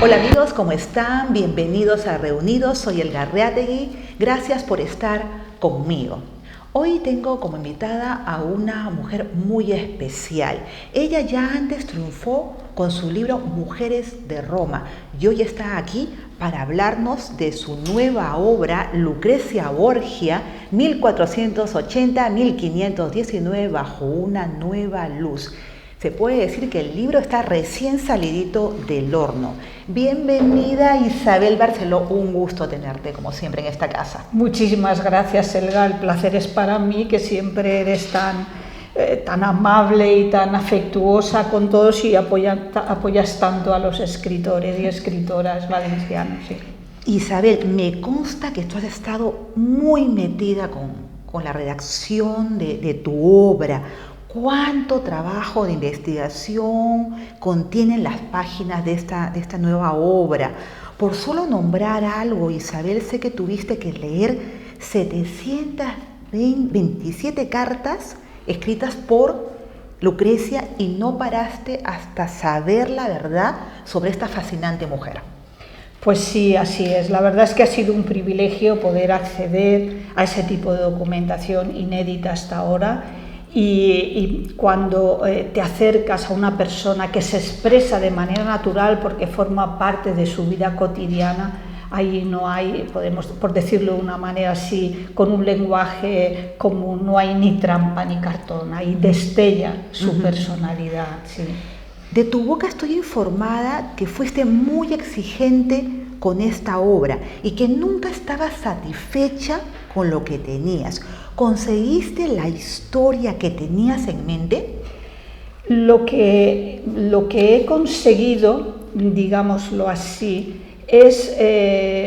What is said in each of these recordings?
Hola amigos, ¿cómo están? Bienvenidos a Reunidos, soy Elga Reategui, gracias por estar conmigo. Hoy tengo como invitada a una mujer muy especial. Ella ya antes triunfó con su libro Mujeres de Roma y hoy está aquí para hablarnos de su nueva obra Lucrecia Borgia, 1480-1519, bajo una nueva luz. Se puede decir que el libro está recién salidito del horno. Bienvenida Isabel Barceló, un gusto tenerte como siempre en esta casa. Muchísimas gracias, Elga, el placer es para mí, que siempre eres tan amable y tan afectuosa con todos y apoyas tanto a los escritores y escritoras valencianos. Sí. Isabel, me consta que tú has estado muy metida con la redacción de tu obra. ¿Cuánto trabajo de investigación contienen las páginas de esta nueva obra? Por solo nombrar algo, Isabel, sé que tuviste que leer 727 cartas escritas por Lucrecia y no paraste hasta saber la verdad sobre esta fascinante mujer. Pues sí, así es. La verdad es que ha sido un privilegio poder acceder a ese tipo de documentación inédita hasta ahora. Y cuando te acercas a una persona que se expresa de manera natural porque forma parte de su vida cotidiana, ahí no hay, podemos por decirlo de una manera así, con un lenguaje común, no hay ni trampa ni cartón, ahí destella su personalidad. Sí. De tu boca estoy informada que fuiste muy exigente con esta obra y que nunca estabas satisfecha con lo que tenías. ¿Conseguiste la historia que tenías en mente? Lo que he conseguido, digámoslo así, es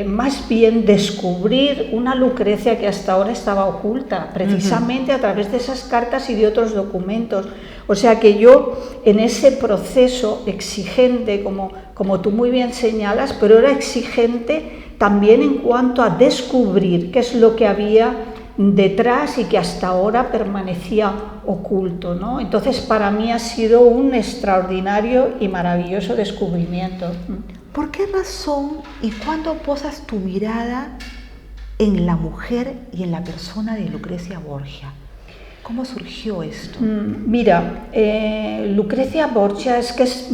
más bien descubrir una Lucrecia que hasta ahora estaba oculta, precisamente a través de esas cartas y de otros documentos. O sea que yo en ese proceso exigente, como tú muy bien señalas, pero era exigente también en cuanto a descubrir qué es lo que había detrás y que hasta ahora permanecía oculto, ¿no? Entonces para mí ha sido un extraordinario y maravilloso descubrimiento. ¿Por qué razón y cuándo posas tu mirada en la mujer y en la persona de Lucrecia Borgia? ¿Cómo surgió esto? Mira, Lucrecia Borgia es que es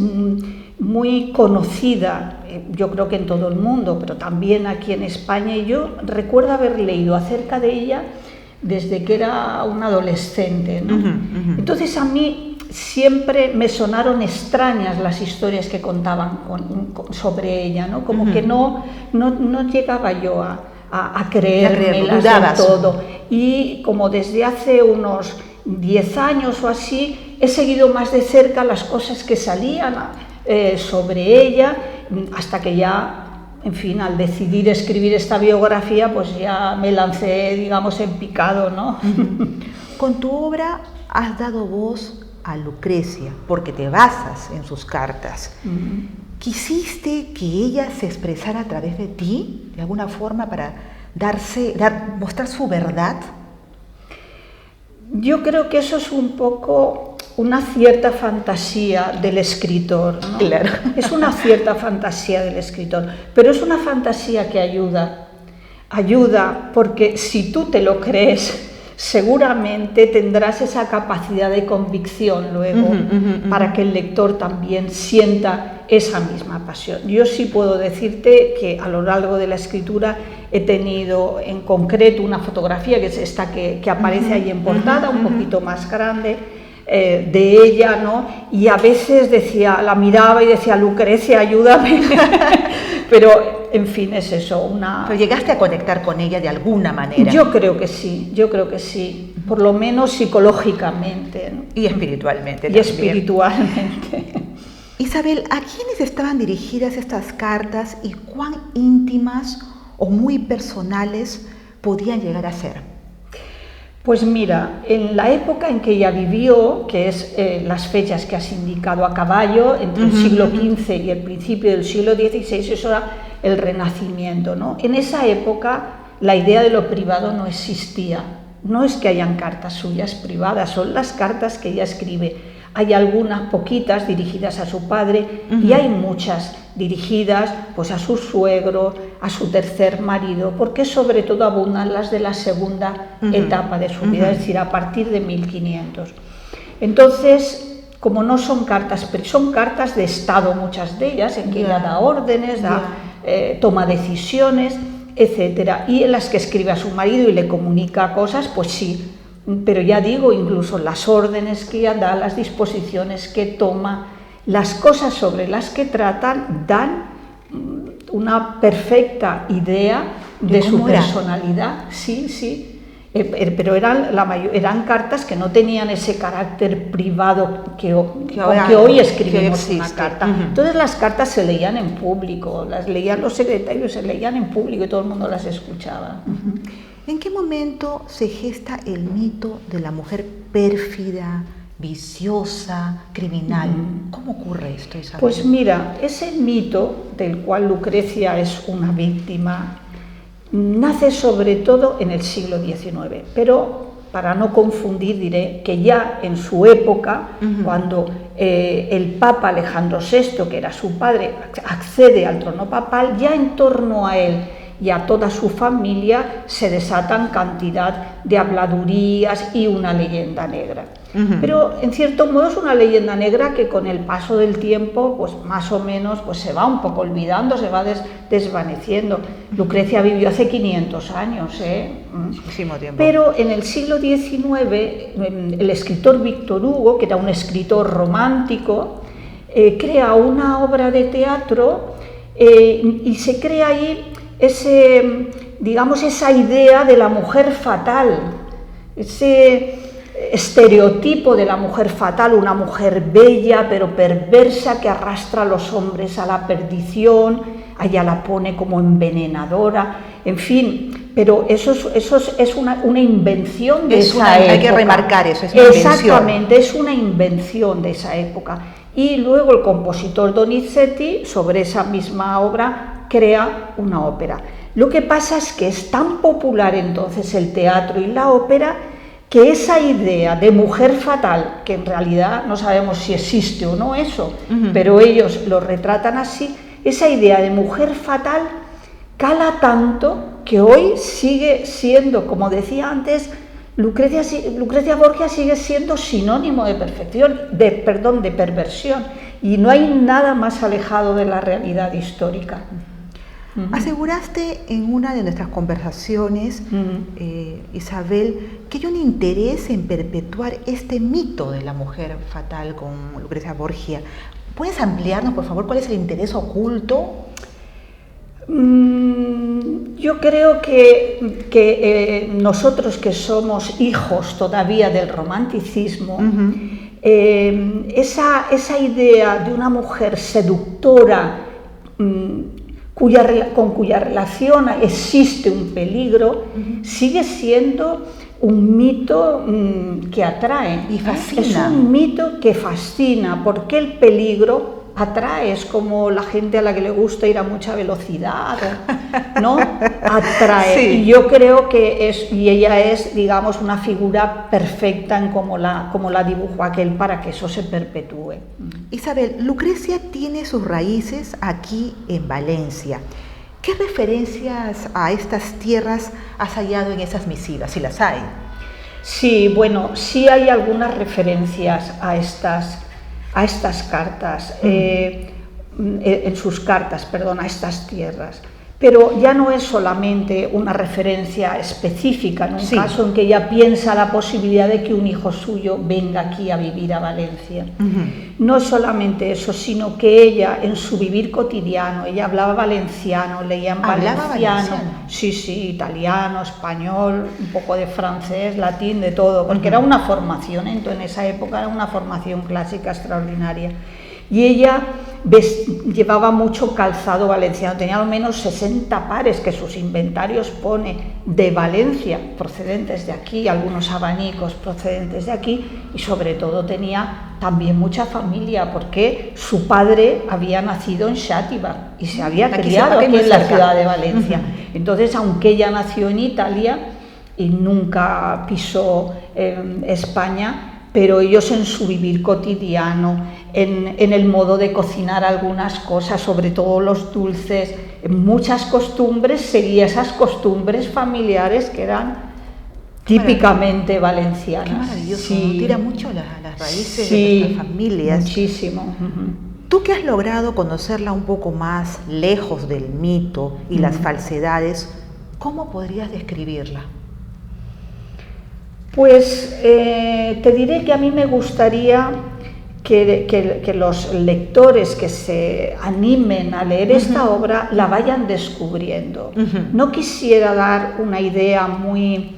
muy conocida, yo creo que en todo el mundo, pero también aquí en España, y yo recuerdo haber leído acerca de ella desde que era una adolescente, ¿no? Entonces a mí siempre me sonaron extrañas las historias que contaban sobre ella, ¿no? Como que no llegaba yo a creérmelas del todo. Y como desde hace unos 10 años o así, he seguido más de cerca las cosas que salían sobre ella, hasta que ya, en fin, al decidir escribir esta biografía, pues ya me lancé, digamos, en picado, ¿no? Con tu obra has dado voz a Lucrecia, porque te basas en sus cartas. ¿Quisiste que ella se expresara a través de ti, de alguna forma, para mostrar su verdad? Yo creo que eso es un poco una cierta fantasía del escritor, ¿no? Claro. Es una cierta fantasía del escritor, pero es una fantasía que ayuda porque si tú te lo crees, seguramente tendrás esa capacidad de convicción luego para que el lector también sienta esa misma pasión. Yo sí puedo decirte que a lo largo de la escritura he tenido en concreto una fotografía, que es esta que aparece ahí en portada, un poquito más grande, de ella, ¿no? Y a veces la miraba y decía, Lucrecia, ayúdame. Pero, en fin, es eso. ¿Pero llegaste a conectar con ella de alguna manera? Yo creo que sí, por lo menos psicológicamente, ¿no? Y espiritualmente también. Y espiritualmente. Isabel, ¿a quiénes estaban dirigidas estas cartas y cuán íntimas o muy personales podían llegar a ser? Pues mira, en la época en que ella vivió, que es las fechas que has indicado a caballo, entre el siglo XV y el principio del siglo XVI, eso era el Renacimiento, ¿no? En esa época la idea de lo privado no existía. No es que hayan cartas suyas privadas, son las cartas que ella escribe Hay algunas poquitas dirigidas a su padre y hay muchas dirigidas pues a su suegro, a su tercer marido, porque sobre todo abundan las de la segunda etapa de su vida, es decir, a partir de 1500. Entonces, como no son cartas, pero son cartas de Estado, muchas de ellas, en que ella da órdenes, toma decisiones, etcétera, y en las que escribe a su marido y le comunica cosas, pues sí, pero ya digo, incluso las órdenes que ella da, las disposiciones que toma, las cosas sobre las que tratan, dan una perfecta idea de su personalidad. Sí, sí. Pero eran cartas que no tenían ese carácter privado que hoy escribimos una carta. Entonces las cartas se leían en público, las leían los secretarios, se leían en público y todo el mundo las escuchaba. ¿En qué momento se gesta el mito de la mujer pérfida, viciosa, criminal? ¿Cómo ocurre esto, Isabel? Pues mira, ese mito del cual Lucrecia es una víctima nace sobre todo en el siglo XIX, pero para no confundir diré que ya en su época, cuando el Papa Alejandro VI, que era su padre, accede al trono papal, ya en torno a él y a toda su familia se desatan cantidad de habladurías y una leyenda negra. Pero en cierto modo es una leyenda negra que con el paso del tiempo, pues más o menos, pues se va un poco olvidando, se va desvaneciendo. Lucrecia vivió hace 500 años, muchísimo tiempo. Pero en el siglo XIX, el escritor Víctor Hugo, que era un escritor romántico, crea una obra de teatro y se crea ahí esa idea de la mujer fatal, ese estereotipo de la mujer fatal, una mujer bella pero perversa que arrastra a los hombres a la perdición, a ella la pone como envenenadora, en fin, pero eso es una invención de esa época. Hay que remarcar eso, es una invención. Exactamente, es una invención de esa época. Y luego el compositor Donizetti, sobre esa misma obra, crea una ópera. Lo que pasa es que es tan popular entonces el teatro y la ópera que esa idea de mujer fatal, que en realidad no sabemos si existe o no eso, pero ellos lo retratan así, esa idea de mujer fatal cala tanto que hoy sigue siendo, como decía antes, Lucrecia Borgia sigue siendo sinónimo de de perversión, y no hay nada más alejado de la realidad histórica. Aseguraste en una de nuestras conversaciones, Isabel, que hay un interés en perpetuar este mito de la mujer fatal con Lucrecia Borgia. ¿Puedes ampliarnos, por favor, cuál es el interés oculto? Yo creo que nosotros, que somos hijos todavía del romanticismo, esa idea de una mujer seductora, con cuya relación existe un peligro, sigue siendo un mito que atrae y fascina. Es un mito que fascina, porque el peligro atrae, es como la gente a la que le gusta ir a mucha velocidad, ¿no? Atrae. Sí. Y yo creo que ella es, digamos, una figura perfecta en como la dibujó aquel para que eso se perpetúe. Isabel, Lucrecia tiene sus raíces aquí en Valencia. ¿Qué referencias a estas tierras has hallado en esas misivas, si las hay? Sí, bueno, sí hay algunas referencias a estas cartas, en sus cartas, perdón, a estas tierras. Pero ya no es solamente una referencia específica, en un caso en que ella piensa la posibilidad de que un hijo suyo venga aquí a vivir a Valencia. No es solamente eso, sino que ella, en su vivir cotidiano, ella hablaba valenciano, leía en valenciano, sí, italiano, español, un poco de francés, latín, de todo, porque era una formación, en esa época era una formación clásica extraordinaria. Y ella llevaba mucho calzado valenciano, tenía al menos 60 pares que sus inventarios pone de Valencia, procedentes de aquí, algunos abanicos procedentes de aquí, y sobre todo tenía también mucha familia, porque su padre había nacido en Xàtiva y se había criado aquí en la ciudad de Valencia. Entonces, aunque ella nació en Italia y nunca pisó España, pero ellos en su vivir cotidiano, en el modo de cocinar algunas cosas, sobre todo los dulces, en muchas costumbres, seguía esas costumbres familiares que eran típicamente valencianas. Qué maravilloso, sí. Tira mucho las raíces Sí, de nuestras familias. Muchísimo. Tú que has logrado conocerla un poco más lejos del mito y las falsedades, ¿cómo podrías describirla? Pues te diré que a mí me gustaría que los lectores que se animen a leer esta obra la vayan descubriendo. No quisiera dar una idea muy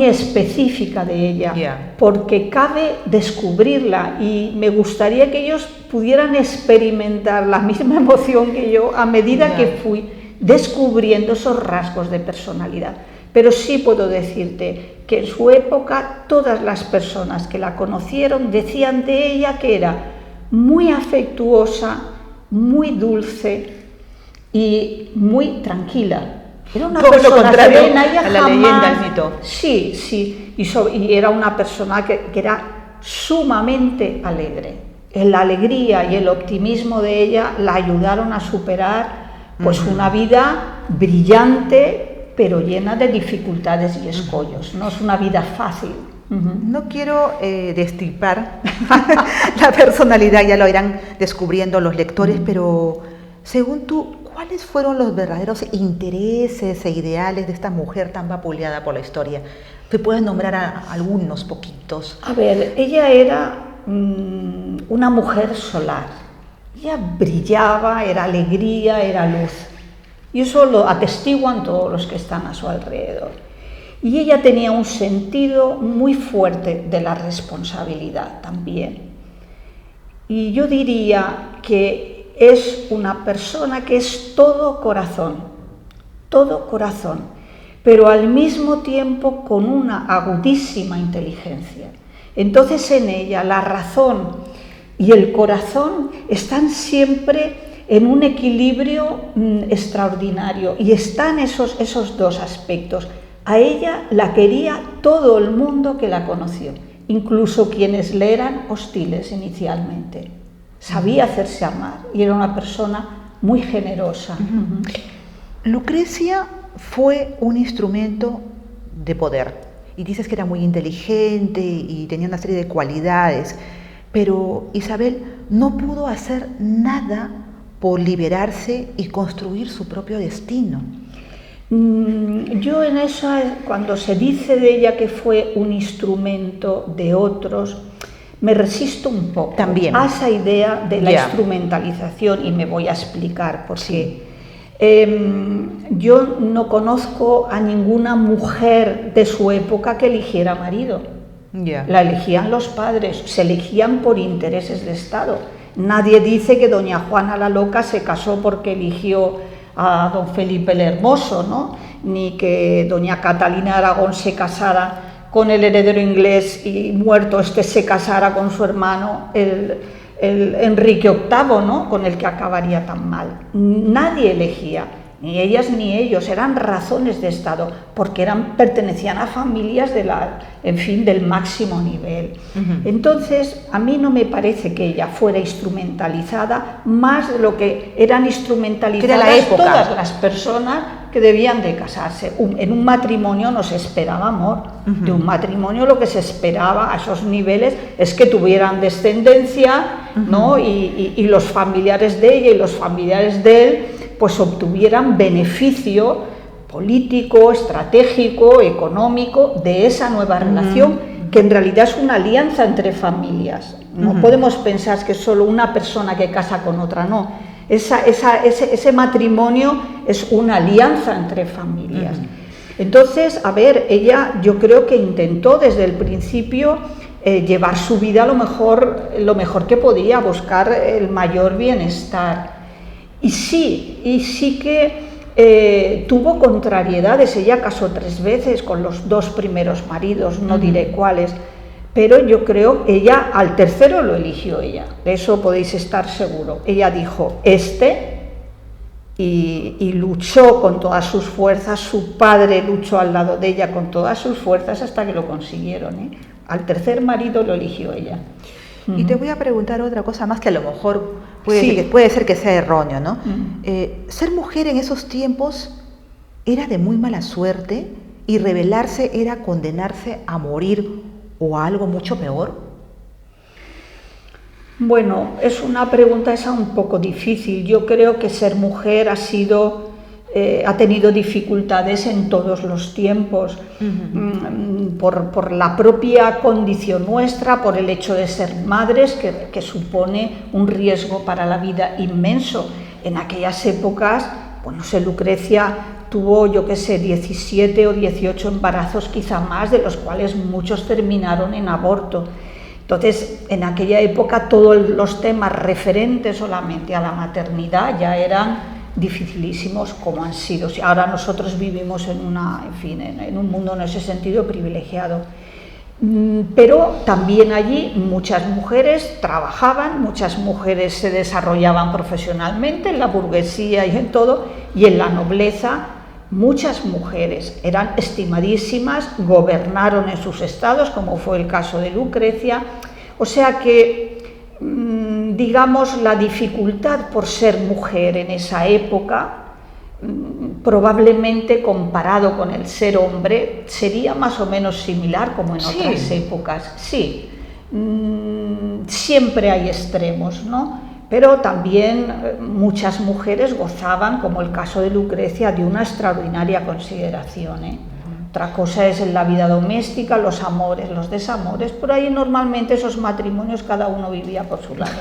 específica de ella, porque cabe descubrirla y me gustaría que ellos pudieran experimentar la misma emoción que yo a medida que fui descubriendo esos rasgos de personalidad. Pero sí puedo decirte que en su época todas las personas que la conocieron decían de ella que era muy afectuosa, muy dulce y muy tranquila. Era una persona serena, ella a la leyenda, al mito. Sí, sí, y era una persona que era sumamente alegre. La alegría y el optimismo de ella la ayudaron a superar pues una vida brillante, pero llena de dificultades y escollos. No es una vida fácil. No quiero destripar la personalidad, ya lo irán descubriendo los lectores, pero según tú, ¿cuáles fueron los verdaderos intereses e ideales de esta mujer tan vapuleada por la historia? ¿Te puedes nombrar a algunos poquitos? A ver, ella era una mujer solar. Ella brillaba, era alegría, era luz. Y eso lo atestiguan todos los que están a su alrededor. Y ella tenía un sentido muy fuerte de la responsabilidad también. Y yo diría que es una persona que es todo corazón, pero al mismo tiempo con una agudísima inteligencia. Entonces en ella la razón y el corazón están siempre en un equilibrio extraordinario, y están esos dos aspectos. A ella la quería todo el mundo que la conoció, incluso quienes le eran hostiles inicialmente. Sabía hacerse amar y era una persona muy generosa. Lucrecia fue un instrumento de poder, y dices que era muy inteligente y tenía una serie de cualidades, pero Isabel no pudo hacer nada por liberarse y construir su propio destino. Yo en eso, cuando se dice de ella que fue un instrumento de otros, me resisto un poco también a esa idea de la instrumentalización, y me voy a explicar por qué. Yo no conozco a ninguna mujer de su época que eligiera marido. La elegían los padres, se elegían por intereses de Estado. Nadie dice que doña Juana la Loca se casó porque eligió a don Felipe el Hermoso, ¿no? Ni que doña Catalina de Aragón se casara con el heredero inglés y muerto este se casara con su hermano el Enrique VIII, ¿no? Con el que acabaría tan mal. Nadie elegía, ni ellas ni ellos, eran razones de Estado, porque pertenecían a familias del máximo nivel. Entonces, a mí no me parece que ella fuera instrumentalizada más de lo que eran instrumentalizadas todas las personas que debían de casarse. En un matrimonio no se esperaba amor. De un matrimonio lo que se esperaba a esos niveles es que tuvieran descendencia, ¿no? Y los familiares de ella y los familiares de él pues obtuvieran beneficio político, estratégico, económico de esa nueva relación, que en realidad es una alianza entre familias. No podemos pensar que es solo una persona que casa con otra, no. Ese matrimonio es una alianza entre familias. Entonces, a ver, ella yo creo que intentó desde el principio llevar su vida lo mejor que podía, buscar el mayor bienestar. Y sí que tuvo contrariedades. Ella casó 3 veces con los 2 primeros maridos, no diré cuáles, pero yo creo que ella al tercero lo eligió ella, de eso podéis estar seguro. Ella dijo y luchó con todas sus fuerzas, su padre luchó al lado de ella con todas sus fuerzas hasta que lo consiguieron, Al tercer marido lo eligió ella. Y te voy a preguntar otra cosa más que a lo mejor puede, Sí. puede ser que sea erróneo, ¿no? Ser mujer en esos tiempos era de muy mala suerte y rebelarse era condenarse a morir o a algo mucho peor. Bueno, es una pregunta esa un poco difícil. Yo creo que ser mujer ha tenido dificultades en todos los tiempos, por la propia condición nuestra, por el hecho de ser madres, que supone un riesgo para la vida inmenso. En aquellas épocas, pues no sé, Lucrecia tuvo, yo qué sé, 17 o 18 embarazos, quizá más, de los cuales muchos terminaron en aborto. Entonces, en aquella época todos los temas referentes solamente a la maternidad ya eran dificilísimos, como han sido. Ahora nosotros vivimos en un mundo en ese sentido privilegiado. Pero también allí muchas mujeres trabajaban, muchas mujeres se desarrollaban profesionalmente en la burguesía y en todo, y en la nobleza muchas mujeres eran estimadísimas, gobernaron en sus estados, como fue el caso de Lucrecia. O sea que, digamos, la dificultad por ser mujer en esa época, probablemente comparado con el ser hombre, sería más o menos similar como en otras épocas. Sí, siempre hay extremos, ¿no? Pero también muchas mujeres gozaban, como el caso de Lucrecia, de una extraordinaria consideración, ¿eh? Otra cosa es en la vida doméstica, los amores, los desamores, pero ahí normalmente esos matrimonios cada uno vivía por su lado.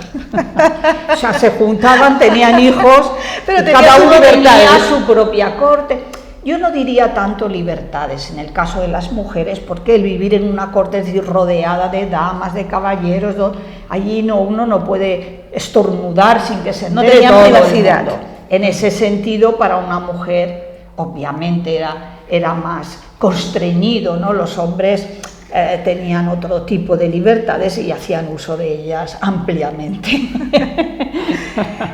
O sea, se juntaban, tenían hijos, pero cada uno tenía su propia corte. Yo no diría tanto libertades en el caso de las mujeres, porque el vivir en una corte, es decir, rodeada de damas, de caballeros, allí uno no puede estornudar sin que se entere. No tenía privacidad. En ese sentido, para una mujer, obviamente era más constreñido, ¿no? Los hombres tenían otro tipo de libertades y hacían uso de ellas ampliamente.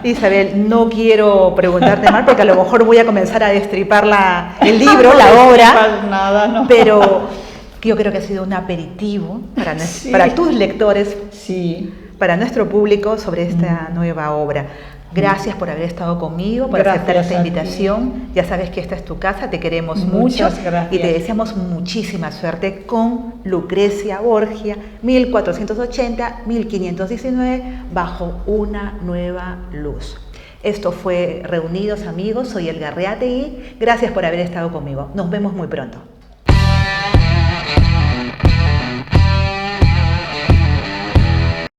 Isabel, no quiero preguntarte más porque a lo mejor voy a comenzar a destripar el libro, la obra, nada, ¿no? Pero yo creo que ha sido un aperitivo para tus lectores, para nuestro público sobre esta nueva obra. Gracias por haber estado conmigo, por aceptar esta invitación. Ya sabes que esta es tu casa, te queremos mucho y te deseamos muchísima suerte con Lucrecia Borgia, 1480-1519, bajo una nueva luz. Esto fue Reunidos, amigos. Soy Elga Arreategui. Gracias por haber estado conmigo. Nos vemos muy pronto.